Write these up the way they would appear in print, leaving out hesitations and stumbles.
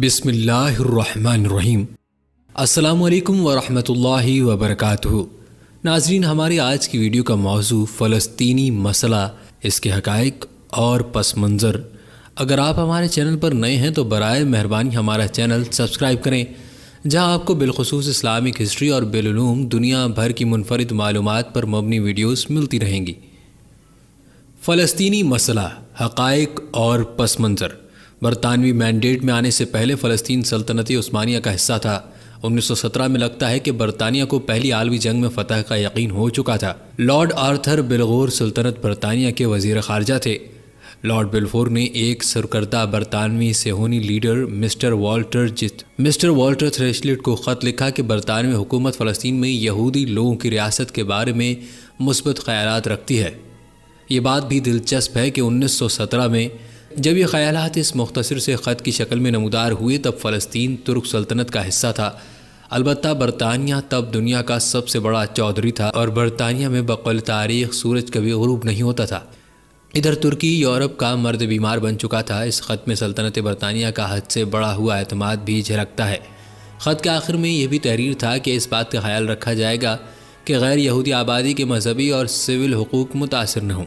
بسم اللہ الرحمن الرحیم۔ السلام علیکم ورحمۃ اللہ وبرکاتہ۔ ناظرین، ہماری آج کی ویڈیو کا موضوع فلسطینی مسئلہ، اس کے حقائق اور پس منظر۔ اگر آپ ہمارے چینل پر نئے ہیں تو برائے مہربانی ہمارا چینل سبسکرائب کریں، جہاں آپ کو بالخصوص اسلامک ہسٹری اور بالعلوم دنیا بھر کی منفرد معلومات پر مبنی ویڈیوز ملتی رہیں گی۔ فلسطینی مسئلہ، حقائق اور پس منظر۔ برطانوی مینڈیٹ میں آنے سے پہلے فلسطین سلطنت عثمانیہ کا حصہ تھا۔ 1917 میں لگتا ہے کہ برطانیہ کو پہلی عالمی جنگ میں فتح کا یقین ہو چکا تھا۔ لارڈ آرتھر بلغور سلطنت برطانیہ کے وزیر خارجہ تھے۔ لارڈ بلفور نے ایک سرکردہ برطانوی صہیونی لیڈر مسٹر والٹر تھریشلٹ کو خط لکھا کہ برطانوی حکومت فلسطین میں یہودی لوگوں کی ریاست کے بارے میں مثبت خیالات رکھتی ہے۔ یہ بات بھی دلچسپ ہے کہ 1917 میں جب یہ خیالات اس مختصر سے خط کی شکل میں نمودار ہوئے تب فلسطین ترک سلطنت کا حصہ تھا۔ البتہ برطانیہ تب دنیا کا سب سے بڑا چودھری تھا اور برطانیہ میں بقول تاریخ سورج کبھی غروب نہیں ہوتا تھا۔ ادھر ترکی یورپ کا مرد بیمار بن چکا تھا۔ اس خط میں سلطنت برطانیہ کا حد سے بڑا ہوا اعتماد بھی جھلکتا ہے۔ خط کے آخر میں یہ بھی تحریر تھا کہ اس بات کا خیال رکھا جائے گا کہ غیر یہودی آبادی کے مذہبی اور سول حقوق متاثر نہ ہوں۔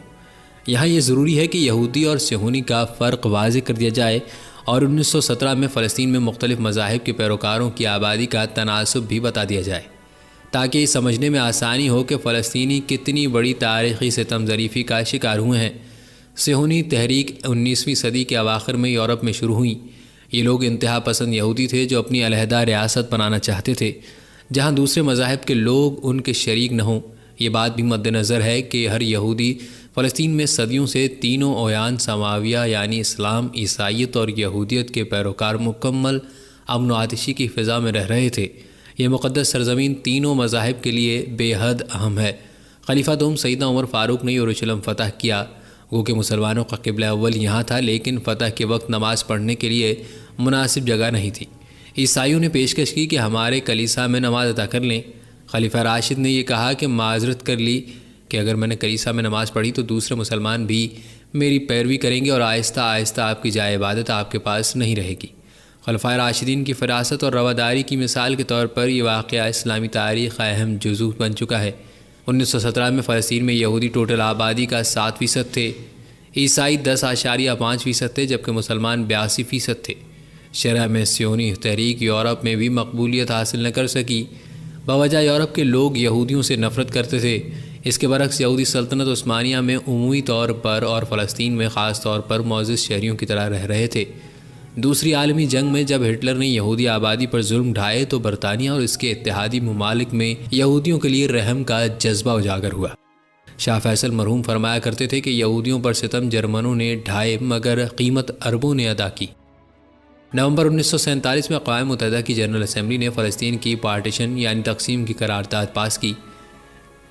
یہاں یہ ضروری ہے کہ یہودی اور صہیونی کا فرق واضح کر دیا جائے اور 1917 میں فلسطین میں مختلف مذاہب کے پیروکاروں کی آبادی کا تناسب بھی بتا دیا جائے، تاکہ یہ سمجھنے میں آسانی ہو کہ فلسطینی کتنی بڑی تاریخی ستم ظریفی کا شکار ہوئے ہیں۔ صہیونی تحریک 19ویں صدی کے اواخر میں یورپ میں شروع ہوئی۔ یہ لوگ انتہا پسند یہودی تھے جو اپنی علیحدہ ریاست بنانا چاہتے تھے، جہاں دوسرے مذاہب کے لوگ ان کے شریک نہ ہوں۔ یہ بات بھی مد نظر ہے کہ ہر یہودی فلسطین میں صدیوں سے تینوں اویان سماویہ یعنی اسلام، عیسائیت اور یہودیت کے پیروکار مکمل امن و آتشی کی فضا میں رہ رہے تھے۔ یہ مقدس سرزمین تینوں مذاہب کے لیے بے حد اہم ہے۔ خلیفہ دوم سیدنا عمر فاروق نے یروشلم فتح کیا، گو کہ مسلمانوں کا قبلہ اول یہاں تھا، لیکن فتح کے وقت نماز پڑھنے کے لیے مناسب جگہ نہیں تھی۔ عیسائیوں نے پیشکش کی کہ ہمارے کلیسا میں نماز ادا کر لیں۔ خلیفہ راشد نے یہ کہا کہ معذرت کر لی کہ اگر میں نے کلیسا میں نماز پڑھی تو دوسرے مسلمان بھی میری پیروی کریں گے اور آہستہ آہستہ آپ کی جائے عبادت آپ کے پاس نہیں رہے گی۔ خلفائے راشدین کی فراست اور رواداری کی مثال کے طور پر یہ واقعہ اسلامی تاریخ کا اہم جزو بن چکا ہے۔ 1917 میں فلسطین میں یہودی ٹوٹل آبادی کا 7% تھے، عیسائی 10.5% تھے، جبکہ مسلمان 82% تھے۔ شرح میں صہیونی تحریک یورپ میں بھی مقبولیت حاصل نہ کر سکی، بوجہ یورپ کے لوگ یہودیوں سے نفرت کرتے تھے۔ اس کے برعکس یہودی سلطنت عثمانیہ میں عمومی طور پر اور فلسطین میں خاص طور پر معزز شہریوں کی طرح رہ رہے تھے۔ دوسری عالمی جنگ میں جب ہٹلر نے یہودی آبادی پر ظلم ڈھائے تو برطانیہ اور اس کے اتحادی ممالک میں یہودیوں کے لیے رحم کا جذبہ اجاگر ہوا۔ شاہ فیصل مرحوم فرمایا کرتے تھے کہ یہودیوں پر ستم جرمنوں نے ڈھائے مگر قیمت عربوں نے ادا کی۔ نومبر 1947 میں اقوام متحدہ کی جنرل اسمبلی نے فلسطین کی پارٹیشن یعنی تقسیم کی قرارداد پاس کی۔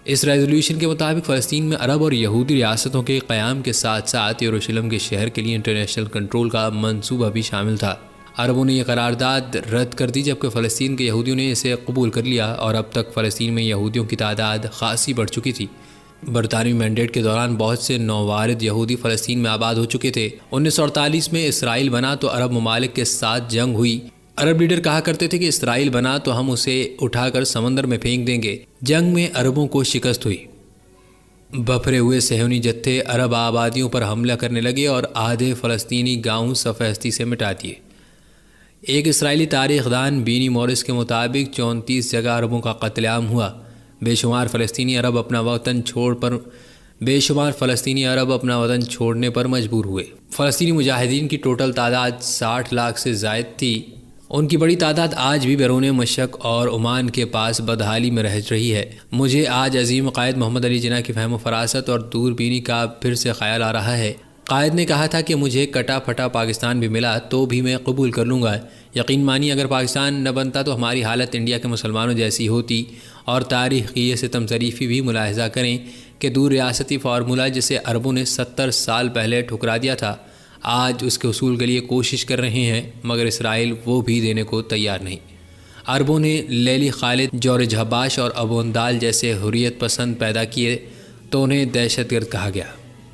اس ریزولوشن کے مطابق فلسطین میں عرب اور یہودی ریاستوں کے قیام کے ساتھ ساتھ یروشلم کے شہر کے لیے انٹرنیشنل کنٹرول کا منصوبہ بھی شامل تھا۔ عربوں نے یہ قرارداد رد کر دی جبکہ فلسطین کے یہودیوں نے اسے قبول کر لیا اور اب تک فلسطین میں یہودیوں کی تعداد خاصی بڑھ چکی تھی۔ برطانوی مینڈیٹ کے دوران بہت سے نووارد یہودی فلسطین میں آباد ہو چکے تھے۔ 1948 میں اسرائیل بنا تو عرب ممالک کے ساتھ جنگ ہوئی۔ عرب لیڈر کہا کرتے تھے کہ اسرائیل بنا تو ہم اسے اٹھا کر سمندر میں پھینک دیں گے۔ جنگ میں عربوں کو شکست ہوئی۔ بپھرے ہوئے صہیونی جتھے عرب آبادیوں پر حملہ کرنے لگے اور آدھے فلسطینی گاؤں صفحہ ہستی سے مٹا دیے۔ ایک اسرائیلی تاریخ دان بینی مورس کے مطابق 34 جگہ عربوں کا قتل عام ہوا۔ بے شمار فلسطینی عرب اپنا وطن چھوڑنے پر مجبور ہوئے۔ فلسطینی مجاہدین کی ٹوٹل تعداد 60 لاکھ سے زائد تھی۔ ان کی بڑی تعداد آج بھی بیرون مشرق اور عمان کے پاس بدحالی میں رہ رہی ہے۔ مجھے آج عظیم قائد محمد علی جناح کی فہم و فراست اور دور بینی کا پھر سے خیال آ رہا ہے۔ قائد نے کہا تھا کہ مجھے کٹا پھٹا پاکستان بھی ملا تو بھی میں قبول کر لوں گا۔ یقین مانی اگر پاکستان نہ بنتا تو ہماری حالت انڈیا کے مسلمانوں جیسی ہوتی۔ اور تاریخ کی یہ ستم ظریفی بھی ملاحظہ کریں کہ دور ریاستی فارمولہ جسے عربوں نے 70 سال پہلے ٹھکرا دیا تھا، آج اس کے حصول کے لیے کوشش کر رہے ہیں، مگر اسرائیل وہ بھی دینے کو تیار نہیں۔ عربوں نے لیلی خالد، جورج حباش اور ابو اندال جیسے حریت پسند پیدا کیے تو انہیں دہشت گرد کہا گیا۔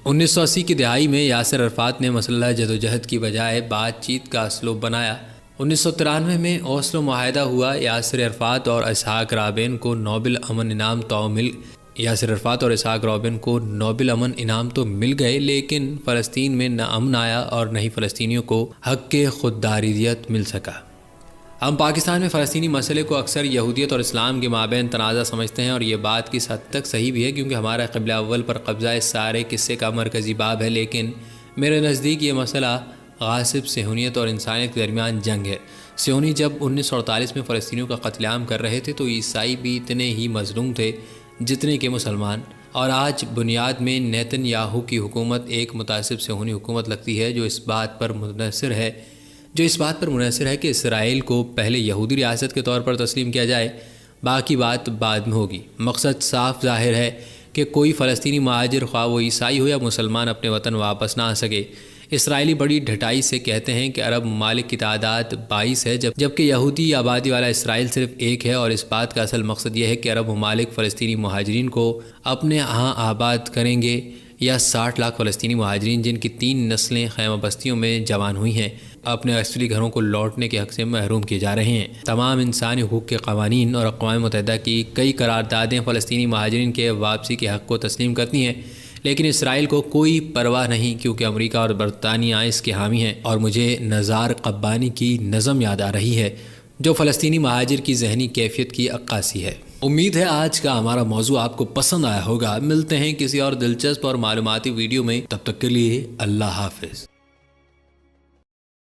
1980 کی دہائی میں یاسر عرفات نے مسلح جدوجہد کی بجائے بات چیت کا اسلوب بنایا 1993 میں اوسلو معاہدہ ہوا۔ یاسر عرفات اور اسحاق رابین کو نوبل امن انعام تو مل گئے، لیکن فلسطین میں نہ امن آیا اور نہ ہی فلسطینیوں کو حق خودارضیت مل سکا۔ ہم پاکستان میں فلسطینی مسئلے کو اکثر یہودیت اور اسلام کے مابین تنازع سمجھتے ہیں، اور یہ بات کس حد تک صحیح بھی ہے کیونکہ ہمارا قبلہ اول پر قبضہ اس سارے قصے کا مرکزی باب ہے، لیکن میرے نزدیک یہ مسئلہ غاصب صہیونیت اور انسانیت کے درمیان جنگ ہے۔ صہیونی جب 1948 میں فلسطینیوں کا قتل عام کر رہے تھے تو عیسائی بھی اتنے ہی مظلوم تھے جتنے کہ مسلمان، اور آج بنیاد میں نیتن یاہو کی حکومت ایک متعصب صہیونی حکومت لگتی ہے جو اس بات پر منحصر ہے کہ اسرائیل کو پہلے یہودی ریاست کے طور پر تسلیم کیا جائے، باقی بات بعد میں ہوگی۔ مقصد صاف ظاہر ہے کہ کوئی فلسطینی مہاجر خواہ وہ عیسائی ہو یا مسلمان اپنے وطن واپس نہ آ سکے۔ اسرائیلی بڑی ڈھٹائی سے کہتے ہیں کہ عرب ممالک کی تعداد 22 ہے، جبکہ یہودی آبادی والا اسرائیل صرف 1 ہے، اور اس بات کا اصل مقصد یہ ہے کہ عرب ممالک فلسطینی مہاجرین کو اپنے ہاں آباد کریں گے، یا 60 لاکھ فلسطینی مہاجرین جن کی 3 نسلیں خیمہ بستیوں میں جوان ہوئی ہیں اپنے اصلی گھروں کو لوٹنے کے حق سے محروم کیے جا رہے ہیں۔ تمام انسانی حقوق کے قوانین اور اقوام متحدہ کی کئی قراردادیں فلسطینی مہاجرین کے واپسی کے حق کو تسلیم کرتی ہیں، لیکن اسرائیل کو کوئی پرواہ نہیں کیونکہ امریکہ اور برطانیہ اس کے حامی ہیں۔ اور مجھے نزار قبانی کی نظم یاد آ رہی ہے جو فلسطینی مہاجر کی ذہنی کیفیت کی عکاسی ہے۔ امید ہے آج کا ہمارا موضوع آپ کو پسند آیا ہوگا۔ ملتے ہیں کسی اور دلچسپ اور معلوماتی ویڈیو میں، تب تک کے لیے اللہ حافظ۔